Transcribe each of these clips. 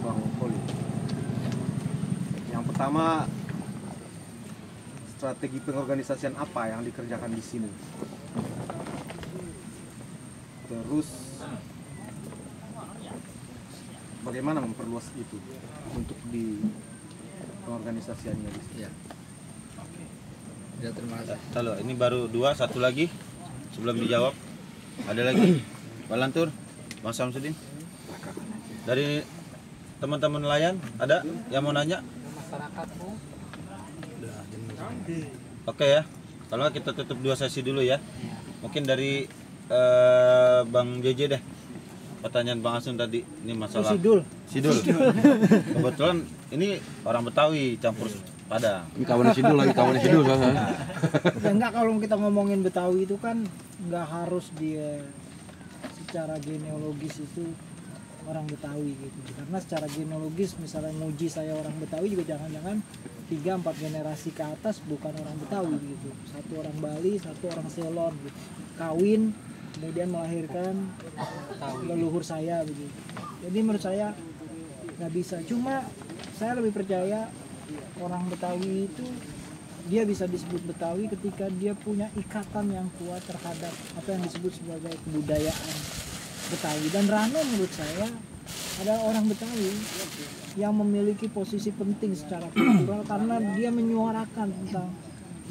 Bang Poli. Yang pertama, strategi pengorganisasian apa yang dikerjakan di sini? Terus bagaimana memperluas itu untuk di pengorganisasiannya di sini? Ya. Ya, terima kasih. Halo, ini baru dua, satu lagi sebelum dijawab. Ada lagi, Pak Lantur, Bang Samsudin. Dari teman-teman nelayan, ada yang mau nanya? Oke ya, kalau kita tutup dua sesi dulu ya. Mungkin dari Bang JJ deh. Pertanyaan Bang Asun tadi, ini masalah Sidul. Kebetulan ini orang Betawi campur Padang. Ini kawan Sidul lagi, kawan Sidul soalnya. Ya, enggak, kalau kita ngomongin Betawi itu kan nggak harus dia secara genealogis itu orang Betawi gitu. Karena secara genealogis misalnya nguji saya orang Betawi juga jangan-jangan 3-4 generasi ke atas bukan orang Betawi gitu. Satu orang Bali, satu orang Ceylon gitu. Kawin kemudian melahirkan leluhur saya begitu. Jadi menurut saya nggak bisa. Cuma saya lebih percaya orang Betawi itu dia bisa disebut Betawi ketika dia punya ikatan yang kuat terhadap apa yang disebut sebagai kebudayaan Betawi. Dan Rano menurut saya adalah orang Betawi yang memiliki posisi penting secara kultural karena dia menyuarakan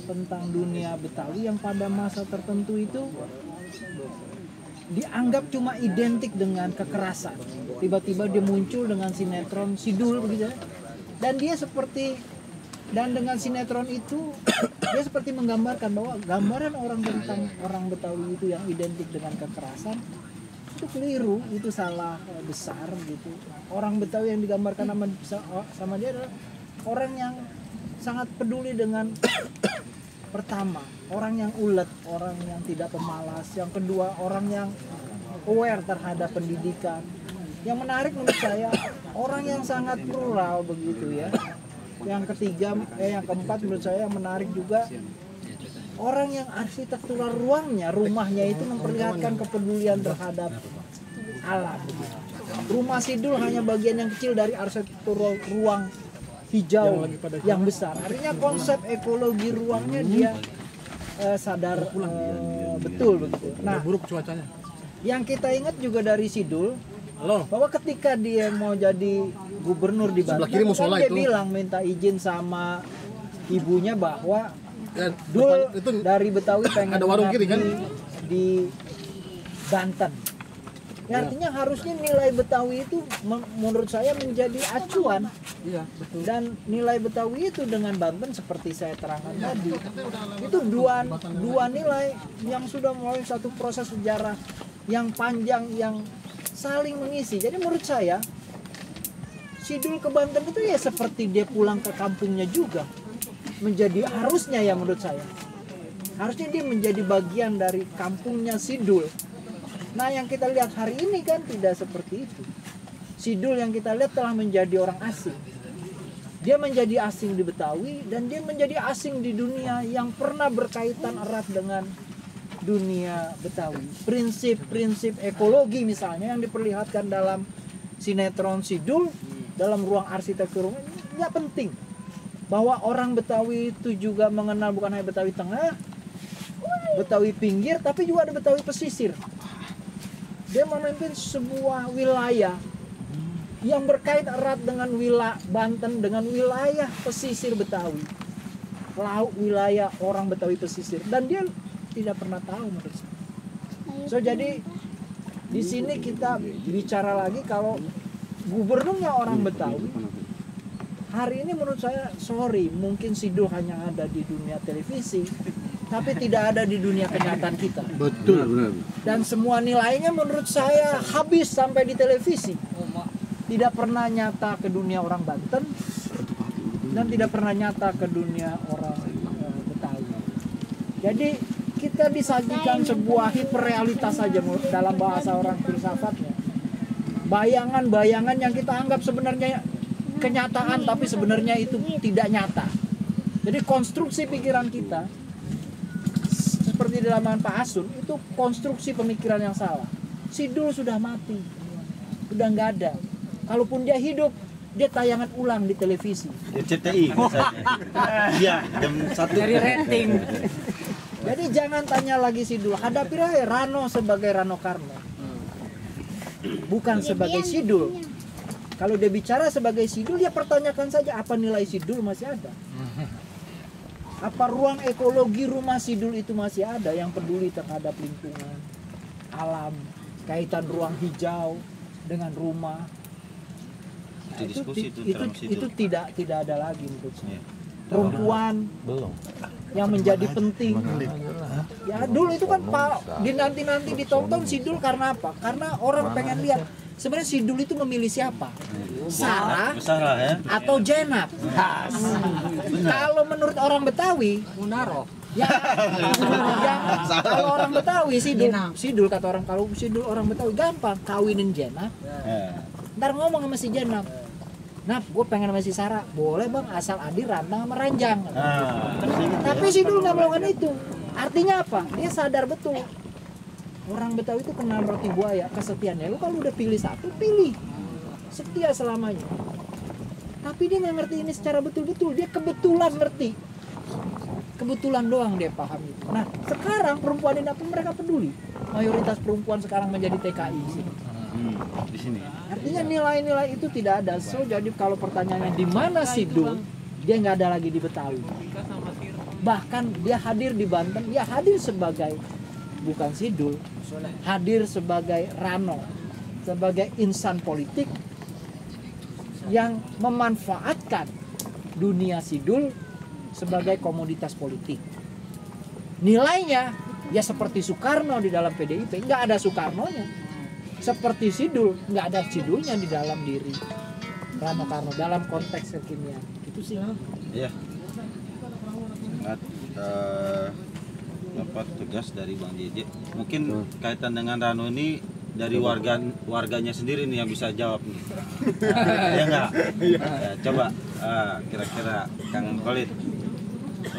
tentang dunia Betawi yang pada masa tertentu itu dianggap cuma identik dengan kekerasan. Tiba-tiba dia muncul dengan sinetron Sidul begitu. Dan dia dengan sinetron itu dia seperti menggambarkan bahwa gambaran orang tentang orang Betawi itu yang identik dengan kekerasan itu keliru, itu salah besar gitu. Orang Betawi yang digambarkan sama dia adalah orang yang sangat peduli dengan pertama, orang yang ulet, orang yang tidak pemalas. Yang kedua, orang yang aware terhadap pendidikan. Yang menarik menurut saya, orang yang sangat plural begitu ya. Yang ketiga, yang keempat menurut saya yang menarik juga, orang yang arsitektural rumahnya itu memperlihatkan kepedulian terhadap alam. Rumah Sidul hanya bagian yang kecil dari arsitektural ruang hijau yang besar. Artinya konsep ekologi ruangnya dia sadar betul begitu. Nah, Buruk cuacanya. yang kita ingat juga dari Sidul bahwa ketika dia mau jadi gubernur di Banten, kiri musola dia itu. bilang minta izin sama ibunya bahwa Ya, Dul itu dari Betawi pengen ada warung kiri kan? di Banten. Ya, artinya harusnya nilai Betawi itu menurut saya menjadi acuan. Iya, betul. Dan nilai Betawi itu dengan Banten seperti saya terangkan tadi, itu dua nilai yang sudah melalui satu proses sejarah yang panjang yang saling mengisi. Jadi menurut saya Sidul ke Banten itu ya seperti dia pulang ke kampungnya juga. Menjadi harusnya ya menurut saya. Harusnya dia menjadi bagian dari kampungnya Sidul. Nah, yang kita lihat hari ini kan tidak seperti itu. Sidul yang kita lihat telah menjadi orang asing. Dia menjadi asing di Betawi dan dia menjadi asing di dunia yang pernah berkaitan erat dengan dunia Betawi. Prinsip-prinsip ekologi misalnya yang diperlihatkan dalam sinetron Sidul, dalam ruang arsitektur nggak penting. Bahwa orang Betawi itu juga mengenal bukan hanya Betawi Tengah, Betawi pinggir, tapi juga ada Betawi pesisir. Dia memimpin sebuah wilayah yang berkait erat dengan wilayah Banten, dengan wilayah pesisir Betawi. Laut wilayah orang Betawi pesisir. Dan dia tidak pernah tahu menurut saya. So jadi di sini kita bicara lagi kalau gubernurnya orang Betawi. Hari ini menurut saya, sorry, mungkin Sidul hanya ada di dunia televisi, tapi tidak ada di dunia kenyataan kita. Betul, benar. Dan semua nilainya menurut saya habis sampai di televisi. Tidak pernah nyata ke dunia orang Banten dan tidak pernah nyata ke dunia orang Betawi. Jadi kita disajikan sebuah hiperrealitas saja dalam bahasa orang filsafatnya. Bayangan-bayangan yang kita anggap sebenarnya kenyataan tapi sebenarnya itu tidak nyata. Jadi konstruksi pikiran kita seperti di dalam Pak Asun itu konstruksi pemikiran yang salah. Sidul sudah mati, sudah nggak ada. Kalaupun dia hidup, dia tayangan ulang di televisi. RCTI misalnya. Iya, jam 1. Dari rating. Jadi jangan tanya lagi Sidul, hadapi aja Rano sebagai Rano Karno, bukan sebagai Sidul. Kalau dia bicara sebagai Sidul, ya pertanyakan saja apa nilai Sidul masih ada. Apa ruang ekologi rumah Sidul itu masih ada yang peduli terhadap lingkungan, alam, kaitan ruang hijau dengan rumah. Itu diskusi itu dalam Sidul. Itu tidak ada lagi menurut saya. Iya. Perempuan yang menjadi penting. Ya dulu itu kan Pak nanti ditonton Sidul karena apa? Karena orang pengen lihat sebenarnya Sidul itu memilih siapa? Sarah ya. atau Jenab? Kalau menurut orang Betawi, Munaro. ya, kalau orang Betawi Sidul kata orang, kalau Sidul orang Betawi gampang kawinin Jenab. Ntar ngomong sama si Jenab, Nap, gue pengen sama si Sarah, boleh bang, asal Adi rantang sama ranjang. Tapi Sidul nggak melakukan itu. Artinya apa? Dia sadar betul. Orang Betawi itu kenal roti buaya, kesetiaannya. Lu kalau udah pilih satu, pilih. Setia selamanya. Tapi dia nggak ngerti ini secara betul-betul. Dia kebetulan ngerti. Kebetulan doang dia paham itu. Nah, sekarang perempuan ini apa mereka peduli? Mayoritas perempuan sekarang menjadi TKI sih. Di sini. Artinya nilai-nilai itu tidak ada. So jadi kalau pertanyaannya di mana Sidul, dia nggak ada lagi di Betawi. Bahkan dia hadir di Banten, dia hadir sebagai bukan Sidul, hadir sebagai Rano, sebagai insan politik yang memanfaatkan dunia Sidul sebagai komoditas politik. Nilainya ya seperti Soekarno di dalam PDIP, nggak ada Soekarnonya. Seperti Sidul, nggak ada Sidulnya di dalam diri Rano Karno dalam konteks kekinian. Itu sih. Iya. Sangat dapat tegas dari Bang JJ. Mungkin kaitan dengan Rano ini dari warganya sendiri nih yang bisa jawab nih. Ya enggak? Ya, coba kira-kira Kang Khalid.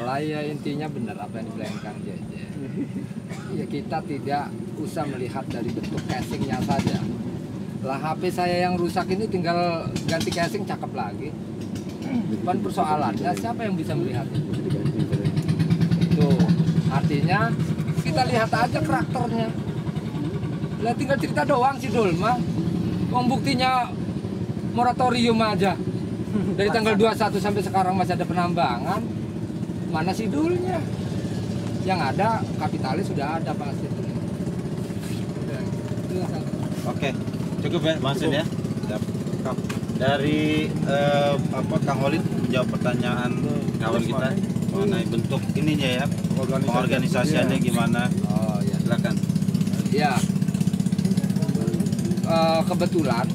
Lah ya intinya benar apa yang dibilang Kang JJ. Ya kita tidak usah melihat dari bentuk casingnya saja. Lah HP saya yang rusak ini tinggal ganti casing cakep lagi. Bukan persoalannya siapa yang bisa melihat itu. Itu artinya kita lihat aja karakternya. Lah tinggal cerita doang sih Dul mah. Wong buktinya moratorium aja. Dari tanggal 21 sampai sekarang masih ada penambangan. Mana Sidulnya? Yang ada kapitalis sudah ada pasti. Oke, cukup ya Mas ya. Dari Kang Khalid menjawab pertanyaan kawan kita mengenai bentuk ininya ya, organisasiannya gimana? Oh ya, Silakan. ya. Kebetulan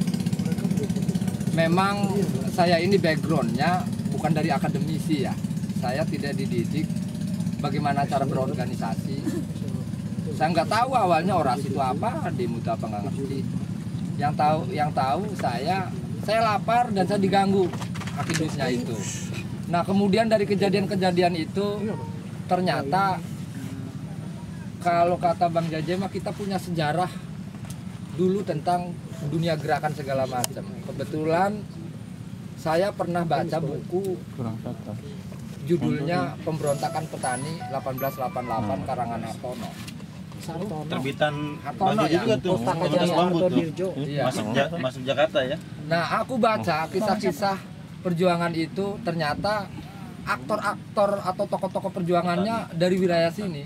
memang saya ini backgroundnya bukan dari akademisi ya. Saya tidak dididik bagaimana cara berorganisasi. Saya nggak tahu awalnya orasi itu apa, demo itu apa nggak ngerti. Yang tahu saya lapar dan saya diganggu aktivisnya itu. Nah kemudian dari kejadian-kejadian itu ternyata kalau kata Bang Jaje mah kita punya sejarah dulu tentang dunia gerakan segala macam. Kebetulan saya pernah baca buku judulnya Pemberontakan Petani 1888 karangan Hartono. Terbitan Hartono Bang ya, juga tuh, Pustaka Komunitas Jaya Bambu Harto tuh. Dirjo. Iya. Masuk Jakarta ya. Nah, aku baca kisah-kisah perjuangan itu ternyata aktor-aktor atau tokoh-tokoh perjuangannya dari wilayah sini.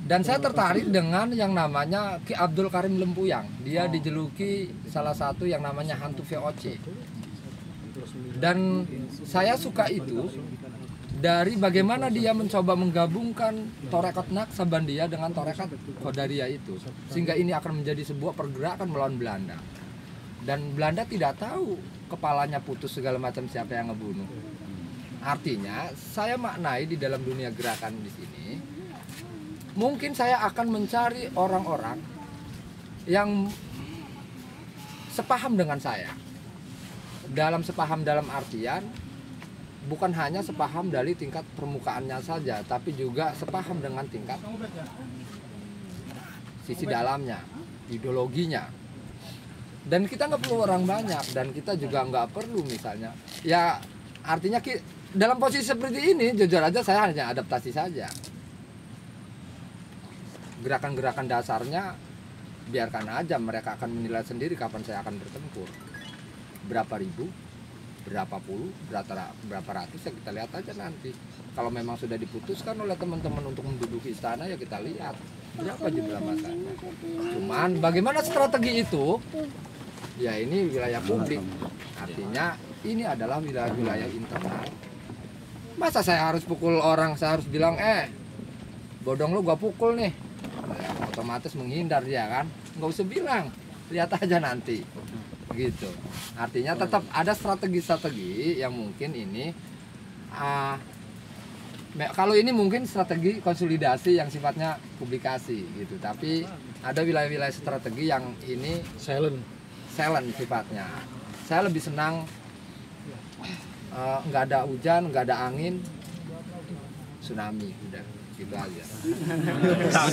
Dan saya tertarik dengan yang namanya Ki Abdul Karim Lempuyang. Dia dijuluki salah satu yang namanya hantu VOC. Dan saya suka itu dari bagaimana dia mencoba menggabungkan Torekat Naksabandia dengan Torekat Qadariyah itu, sehingga ini akan menjadi sebuah pergerakan melawan Belanda. Dan Belanda tidak tahu kepalanya putus segala macam siapa yang ngebunuh. Artinya saya maknai di dalam dunia gerakan di sini, mungkin saya akan mencari orang-orang yang sepaham dengan saya. Dalam sepaham dalam artian bukan hanya sepaham dari tingkat permukaannya saja, tapi juga sepaham dengan tingkat sisi dalamnya, ideologinya. Dan kita nggak perlu orang banyak, dan kita juga nggak perlu misalnya. Ya artinya dalam posisi seperti ini, jujur aja saya hanya adaptasi saja. Gerakan-gerakan dasarnya biarkan aja, mereka akan menilai sendiri kapan saya akan bertempur. Berapa ribu, berapa puluh, berapa ratus ya kita lihat aja nanti. Kalau memang sudah diputuskan oleh teman-teman untuk menduduki istana ya kita lihat berapa jumlah masanya. Cuman bagaimana strategi itu? Ya ini wilayah publik. Artinya ini adalah wilayah internal. Masa saya harus pukul orang, saya harus bilang bodong lu gua pukul nih. Ya, otomatis menghindar dia kan. Nggak usah bilang, lihat aja nanti. Gitu. Artinya tetap ada strategi-strategi yang mungkin ini kalau ini mungkin strategi konsolidasi yang sifatnya publikasi gitu, tapi ada wilayah-wilayah strategi yang ini silent sifatnya. Saya lebih senang nggak ada hujan, nggak ada angin, tsunami, udah gitu aja.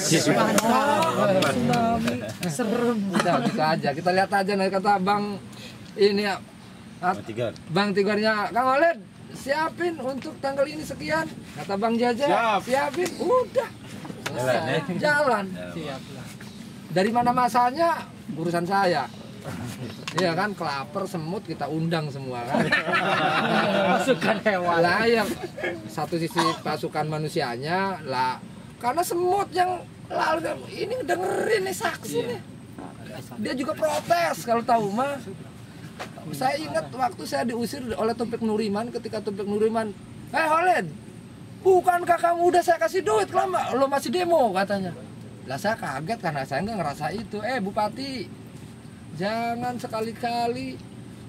Tsunami serem. Udah gitu aja. Kita lihat aja nanti kata Bang ini ya. Bang Tigornya Kang Oled siapin untuk tanggal ini sekian. Kata Bang Jaja siapin. Udah. Jalan. Dari mana masanya urusan saya. Iya kan, kelaper, semut kita undang semua kan. Pasukan hewan. Lah ya, satu sisi pasukan manusianya lah, karena semut yang lalu ini dengerin nih saksi nih. Dia juga protes kalau tahu mah. Saya ingat waktu saya diusir oleh Topik Nuriman ketika Topik Nuriman, Holed, bukankah kamu udah saya kasih duit kelama, lo masih demo katanya. Lah saya kaget karena saya nggak ngerasa itu. Bupati, jangan sekali-kali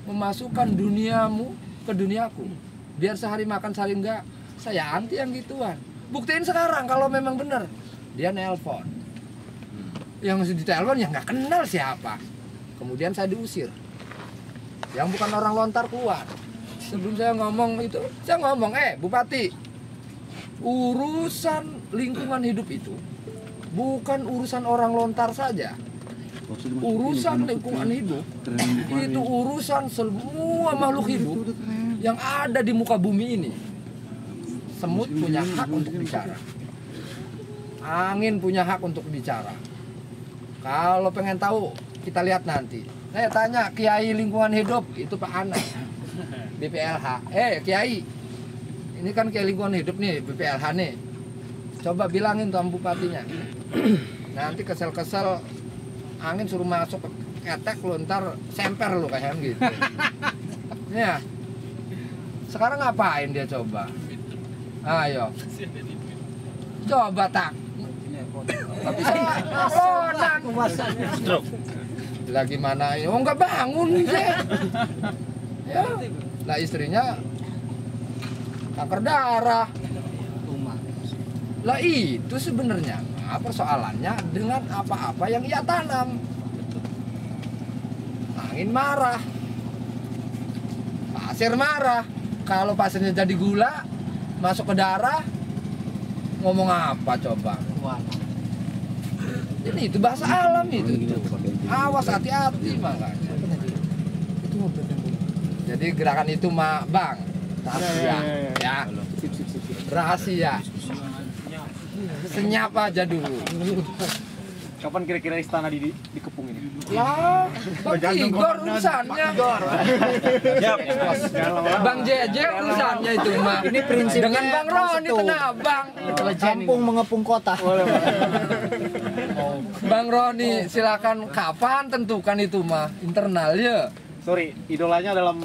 memasukkan duniamu ke duniaku. Biar sehari makan sehari enggak. Saya anti yang gituan. Buktiin sekarang kalau memang benar. Dia nelpon. Yang ditelepon ya nggak kenal siapa. Kemudian saya diusir. Yang bukan orang lontar keluar. Sebelum saya ngomong itu, saya ngomong, Bupati, urusan lingkungan hidup itu bukan urusan orang lontar saja. Urusan lingkungan hidup itu urusan semua makhluk hidup yang ada di muka bumi ini. Semut punya hak untuk bicara, angin punya hak untuk bicara. Kalau pengen tahu kita lihat nanti. Saya tanya Kiai lingkungan hidup itu Pak Anas BPLH. Kiai, ini kan Kiai lingkungan hidup nih BPLH nih. Coba bilangin tuh bupatinya. Nanti kesel-kesel angin suruh masuk ke ketek lu, ntar semper lu kayak gitu. Ya. Sekarang ngapain dia coba? Ayo. Coba tak. Tapi saya stroke. Lagi mana ini? Oh nggak bangun sih. Ya. Lah istrinya kanker darah. Lah itu sebenarnya persoalannya dengan apa-apa yang ia tanam. Angin marah, pasir marah. Kalau pasirnya jadi gula, masuk ke darah, ngomong apa coba? Ini itu bahasa alam itu. Awas, hati-hati makanya. Jadi gerakan itu mah Bang, rahasia, ya. Rahasia. Senyap aja dulu. Kapan kira-kira istana dikepung ini? Lah, Bang Tigor urusannya. Bang Jeje urusannya itu mah. Ini prinsipnya dengan Bang Roni Tenabang. Kampung mengepung kota. Bang Roni silakan kapan tentukan itu mah internal ya. Sorry, idolanya dalam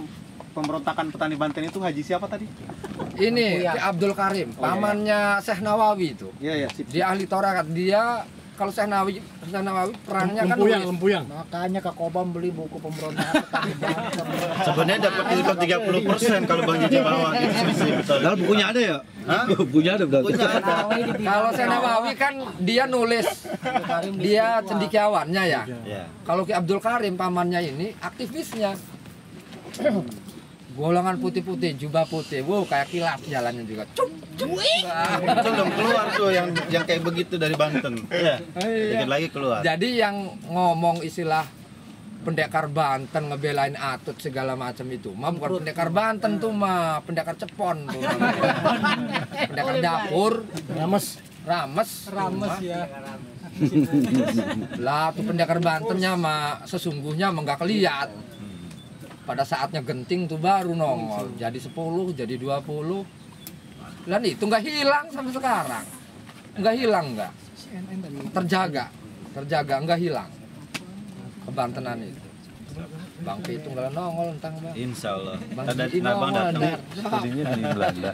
pemberontakan petani Banten itu Haji siapa tadi? Ini Ki Abdul Karim, pamannya Syekh Nawawi itu. Iya, sip. Dia ahli Torakat. Dia kalau Syekh Nawawi perangnya kan Lempuyang. Makanya Kak Kobam beli buku pemberontakan petani Banten. Sebenarnya dapat diskon 30% kalau Bang Jiji bawa. Betul. Lalu bukunya ada ya? Bukunya ada berarti. Kalau Syekh Nawawi kan dia nulis, dia cendekiawannya ya. Kalau Ki Abdul Karim pamannya ini aktivisnya. Golongan putih-putih, jubah putih, wow kayak kilat jalannya juga. Cup. Itu belum keluar tuh yang kayak begitu dari Banten. Iya. Dikit lagi keluar. Jadi yang ngomong istilah pendekar Banten ngebelain Atut segala macam itu mah bukan pendekar Banten tuh mah pendekar Cepon tuh pendekar dapur rames ya lah tuh pendekar Bantennya mah sesungguhnya mah nggak keliat pada saatnya genting tuh baru nongol jadi 10 jadi 20 dan itu nggak hilang sampai sekarang nggak hilang nggak terjaga nggak hilang kebantenan itu. Bang Pitung kalau nongol entang bang. Insya Allah. Bang Ada Sidi Bang nongol, datang. Studinya di Belanda.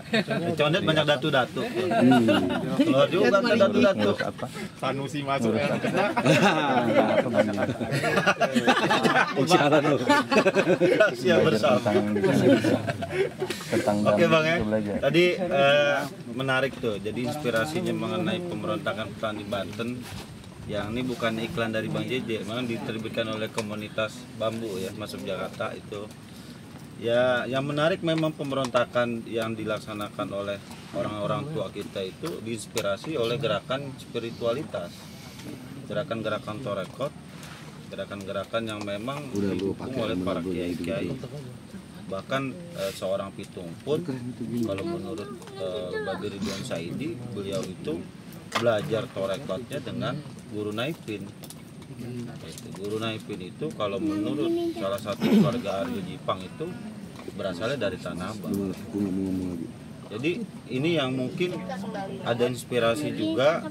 Condet banyak datu-datu. Keluar juga ada datu-datu. Apa? Sanusi masuk ya kena. Bicara tuh. Siap bersama. Tentang Oke Bang ya. itu belajar. Tadi menarik tuh. Jadi inspirasinya mengenai pemberontakan petani Banten. Yang ini bukan iklan dari Bang JJ, memang diterbitkan oleh komunitas bambu ya, masuk Jakarta itu. Ya, yang menarik memang pemberontakan yang dilaksanakan oleh orang-orang tua kita itu diinspirasi oleh gerakan spiritualitas, gerakan-gerakan Torekot, gerakan-gerakan yang memang didukung oleh para kiai-kiai. Bahkan seorang Pitung pun, kalau menurut Bagi Ridwan Saidi, beliau itu belajar Torekotnya dengan Guru Naipin. Guru Naipin itu kalau menurut salah satu keluarga Aryo Jipang itu berasalnya dari Tanah Abang. Jadi ini yang mungkin ada inspirasi juga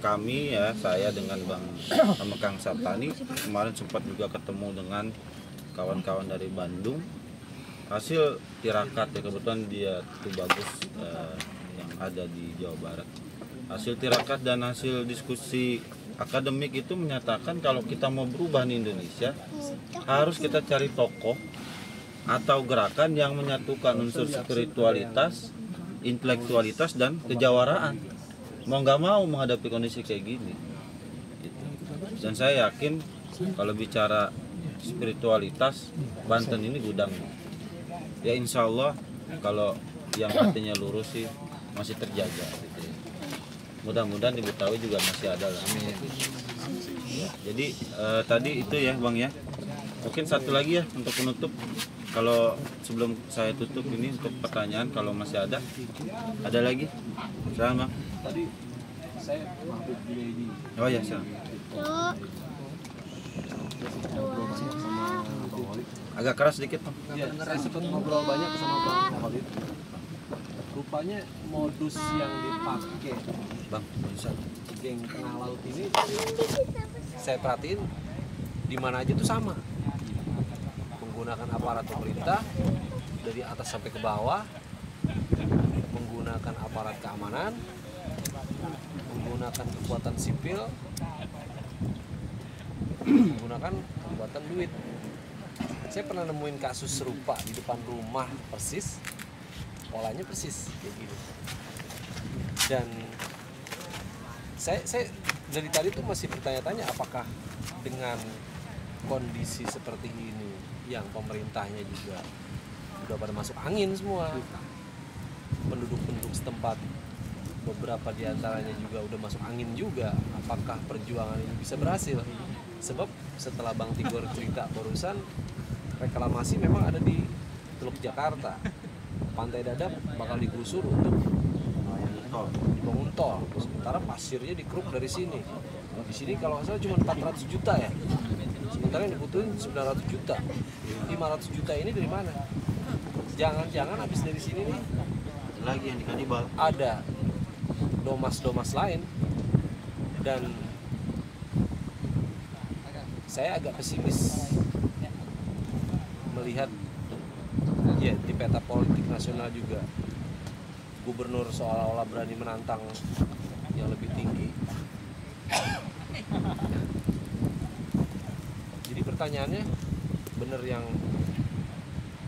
kami ya, saya dengan Bang sama Kang Saptani kemarin sempat juga ketemu dengan kawan-kawan dari Bandung. Hasil tirakat ya, kebetulan dia itu bagus yang ada di Jawa Barat. Hasil tirakat dan hasil diskusi akademik itu menyatakan kalau kita mau berubah di Indonesia harus kita cari tokoh atau gerakan yang menyatukan unsur spiritualitas, intelektualitas dan kejawaraan. Mau nggak mau menghadapi kondisi kayak gini. Dan saya yakin kalau bicara spiritualitas, Banten ini gudangnya. Ya insya Allah kalau yang hatinya lurus sih masih terjaga. Gitu ya. Mudah-mudahan di Betawi juga masih ada lah. Ya, jadi tadi itu ya Bang ya. Mungkin satu lagi ya untuk penutup. Kalau sebelum saya tutup ini untuk pertanyaan kalau masih ada lagi? Silakan Bang. Tadi saya Mahfud Junaidi. Oh ya silakan. Agak keras sedikit Bang. Ya, saya sempat ngobrol banyak sama Bang Khalid. Rupanya modus yang dipakai Bang, bisa. geng tengah laut ini saya perhatiin di mana aja tuh sama. Menggunakan aparat pemerintah dari atas sampai ke bawah, menggunakan aparat keamanan, menggunakan kekuatan sipil, menggunakan kekuatan duit. Saya pernah nemuin kasus serupa di depan rumah persis, polanya persis kayak gini. Dan saya dari tadi tuh masih bertanya-tanya apakah dengan kondisi seperti ini yang pemerintahnya juga udah pada masuk angin semua, penduduk-penduduk setempat beberapa diantaranya juga udah masuk angin juga, apakah perjuangan ini bisa berhasil? Sebab setelah Bang Tigor cerita barusan, reklamasi memang ada di Teluk Jakarta, Pantai Dadap bakal digusur untuk dibangun tol, sementara pasirnya dikeruk dari sini. Di sini kalau nggak salah cuma 400 juta ya, sementara yang dibutuhin 900 juta. 500 juta ini dari mana? Jangan-jangan habis dari sini nih Lagi yang di Kanibal. ada domas-domas lain, dan saya agak pesimis melihat ya di peta politik nasional juga gubernur seolah-olah berani menantang yang lebih tinggi. Jadi pertanyaannya bener yang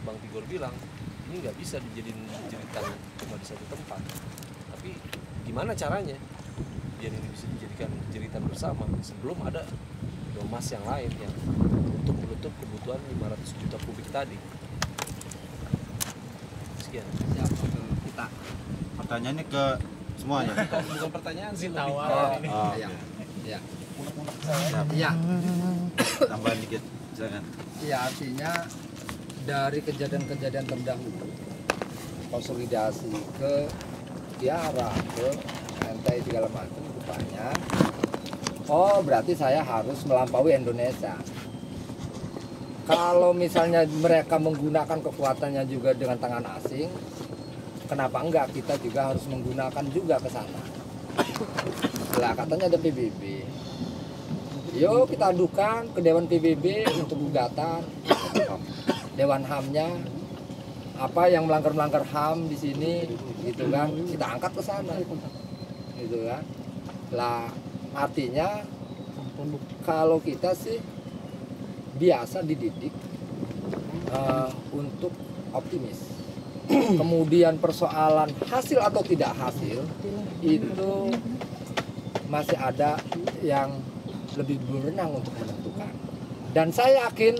Bang Tigor bilang, ini nggak bisa dijadiin jeritan cuma di satu tempat, tapi gimana caranya biar ini bisa dijadikan jeritan bersama sebelum ada domas yang lain yang untuk menutup kebutuhan 500 juta kubik tadi. Sekian. Kita Pertanyaannya ke semuanya. Bukan pertanyaan sih, lebih ya. ke Ya. Ya. Tambahan dikit. Silakan. Ya artinya dari kejadian-kejadian terdahulu konsolidasi ke Tiara ke NTI segala macam rupanya. Oh berarti saya harus melampaui Indonesia. Kalau misalnya mereka menggunakan kekuatannya juga dengan tangan asing, kenapa enggak kita juga harus menggunakan juga ke sana? Lah katanya ada PBB. Yuk kita adukan ke Dewan PBB untuk gugatan. Dewan HAM-nya apa yang melanggar HAM di sini gitu kan, kita angkat ke sana gitu kan. Lah artinya kalau kita sih biasa dididik untuk optimis. Kemudian persoalan hasil atau tidak hasil itu masih ada yang lebih berwenang untuk menentukan. Dan saya yakin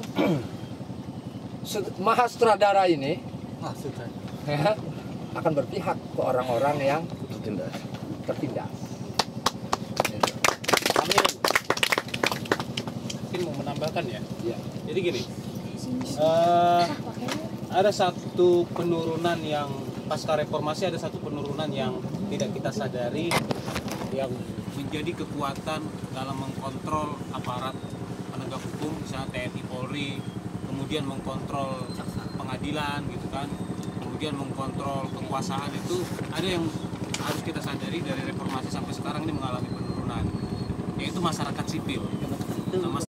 Mahasutradara ini akan berpihak ke orang-orang yang tertindas. Amin. Mungkin mau menambahkan ya. Ya. Jadi gini, ada satu penurunan yang pasca reformasi, ada satu penurunan yang tidak kita sadari yang menjadi kekuatan dalam mengkontrol aparat penegak hukum, misalnya TNI Polri, kemudian mengkontrol pengadilan gitu kan, kemudian mengkontrol kekuasaan. Itu ada yang harus kita sadari dari reformasi sampai sekarang ini mengalami penurunan, yaitu masyarakat sipil. Nah,